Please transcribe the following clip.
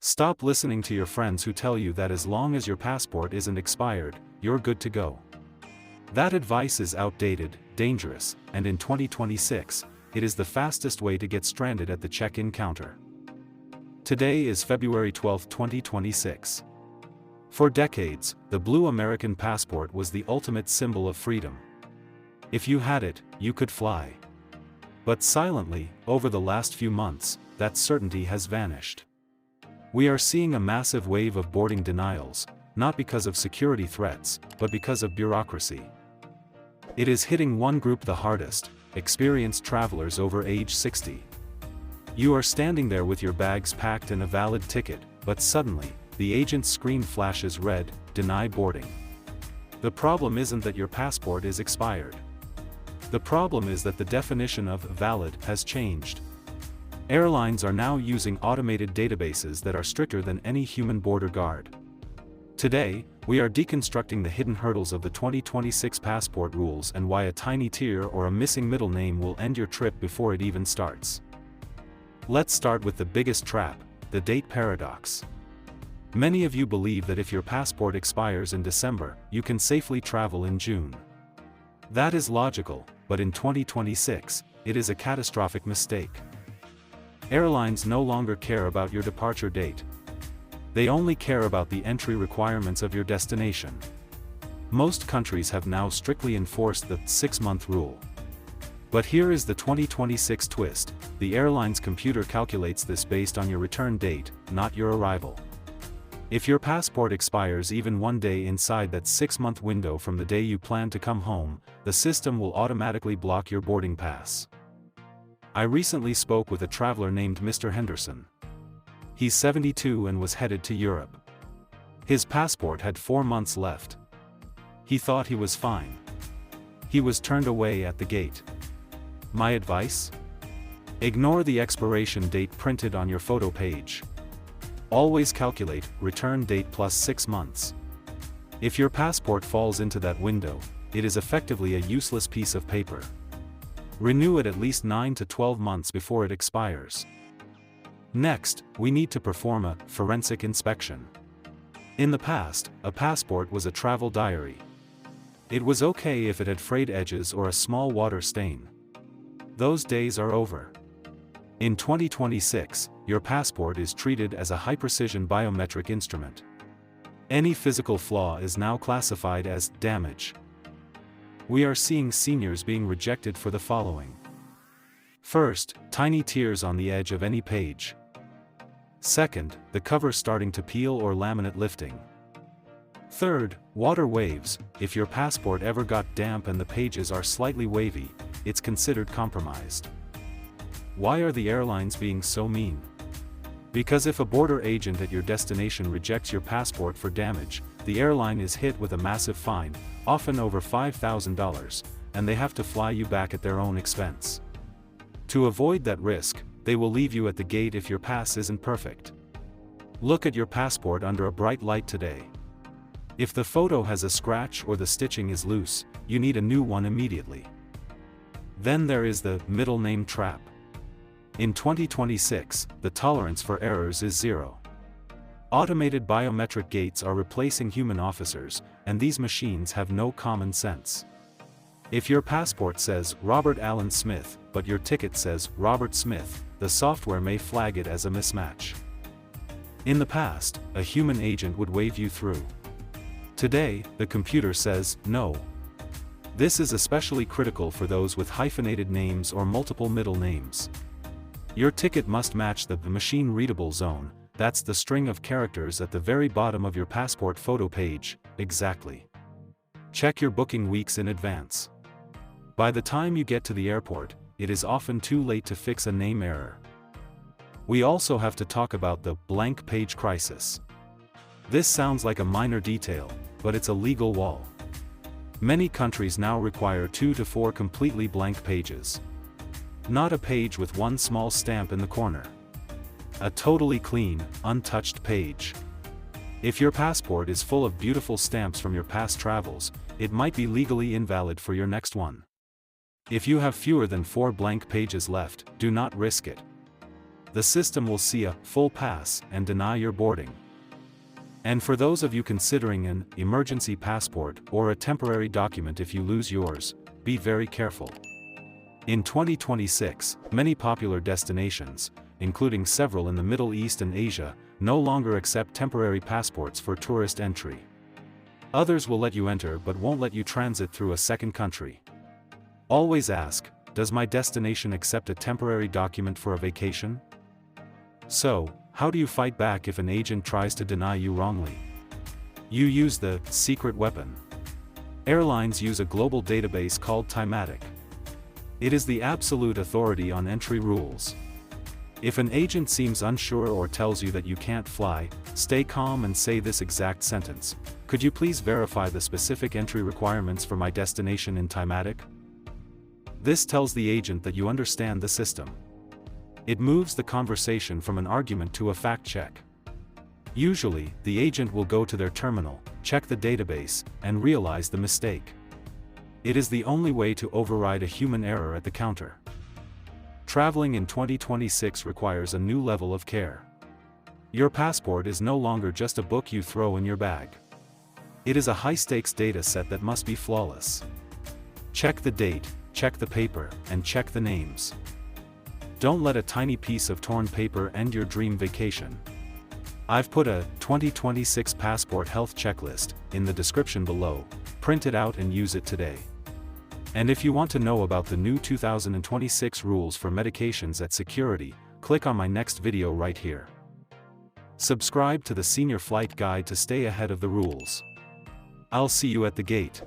Stop listening to your friends who tell you that as long as your passport isn't expired, you're good to go. That advice is outdated, dangerous, and in 2026, it is the fastest way to get stranded at the check-in counter. Today is February 12, 2026. For decades, the blue American passport was the ultimate symbol of freedom. If you had it, you could fly. But silently, over the last few months, that certainty has vanished. We are seeing a massive wave of boarding denials, not because of security threats, but because of bureaucracy. It is hitting one group the hardest: experienced travelers over age 60. You are standing there with your bags packed and a valid ticket, but suddenly, the agent's screen flashes red, "Deny boarding." The problem isn't that your passport is expired. The problem is that the definition of valid has changed. Airlines are now using automated databases that are stricter than any human border guard. Today, we are deconstructing the hidden hurdles of the 2026 passport rules and why a tiny tear or a missing middle name will end your trip before it even starts. Let's start with the biggest trap, the date paradox. Many of you believe that if your passport expires in December, you can safely travel in June. That is logical, but in 2026, it is a catastrophic mistake. Airlines no longer care about your departure date. They only care about the entry requirements of your destination. Most countries have now strictly enforced the 6-month rule. But here is the 2026 twist: the airline's computer calculates this based on your return date, not your arrival. If your passport expires even one day inside that 6-month window from the day you plan to come home, the system will automatically block your boarding pass. I recently spoke with a traveler named Mr. Henderson. He's 72 and was headed to Europe. His passport had 4 months left. He thought he was fine. He was turned away at the gate. My advice? Ignore the expiration date printed on your photo page. Always calculate return date plus 6 months. If your passport falls into that window, it is effectively a useless piece of paper. Renew it at least 9 to 12 months before it expires. Next, we need to perform a forensic inspection. In the past, a passport was a travel diary. It was okay if it had frayed edges or a small water stain. Those days are over. In 2026, your passport is treated as a high-precision biometric instrument. Any physical flaw is now classified as damage. We are seeing seniors being rejected for the following. First, tiny tears on the edge of any page. Second, the cover starting to peel or laminate lifting. Third, water waves. If your passport ever got damp and the pages are slightly wavy, it's considered compromised. Why are the airlines being so mean? Because if a border agent at your destination rejects your passport for damage, the airline is hit with a massive fine, often over $5,000, and they have to fly you back at their own expense. To avoid that risk, they will leave you at the gate if your pass isn't perfect. Look at your passport under a bright light today. If the photo has a scratch or the stitching is loose, you need a new one immediately. Then there is the middle name trap. In 2026, the tolerance for errors is 0. Automated biometric gates are replacing human officers, and these machines have no common sense. If your passport says Robert Allen Smith, but your ticket says Robert Smith, the software may flag it as a mismatch. In the past, a human agent would wave you through. Today, the computer says no. This is especially critical for those with hyphenated names or multiple middle names. Your ticket must match the machine-readable zone, that's the string of characters at the very bottom of your passport photo page, exactly. Check your booking weeks in advance. By the time you get to the airport, it is often too late to fix a name error. We also have to talk about the blank page crisis. This sounds like a minor detail, but it's a legal wall. Many countries now require 2 to 4 completely blank pages. Not a page with one small stamp in the corner. A totally clean, untouched page. If your passport is full of beautiful stamps from your past travels, it might be legally invalid for your next one. If you have fewer than 4 blank pages left, do not risk it. the system will see a full pass and deny your boarding. And for those of you considering an emergency passport or a temporary document if you lose yours, be very careful. In 2026, many popular destinations, including several in the Middle East and Asia, no longer accept temporary passports for tourist entry. Others will let you enter but won't let you transit through a second country. Always ask, does my destination accept a temporary document for a vacation? So, how do you fight back if an agent tries to deny you wrongly? You use the secret weapon. Airlines use a global database called TIMATIC. It is the absolute authority on entry rules. If an agent seems unsure or tells you that you can't fly, stay calm and say this exact sentence: could you please verify the specific entry requirements for my destination in TIMATIC? This tells the agent that you understand the system. It moves the conversation from an argument to a fact check. Usually, the agent will go to their terminal, check the database, and realize the mistake. It is the only way to override a human error at the counter. Traveling in 2026 requires a new level of care. Your passport is no longer just a book you throw in your bag. It is a high-stakes data set that must be flawless. Check the date, check the paper, and check the names. Don't let a tiny piece of torn paper end your dream vacation. I've put a 2026 passport health checklist in the description below. Print it out and use it today. And if you want to know about the new 2026 rules for medications at security, click on my next video right here. Subscribe to the Senior Flight Guide to stay ahead of the rules. I'll see you at the gate.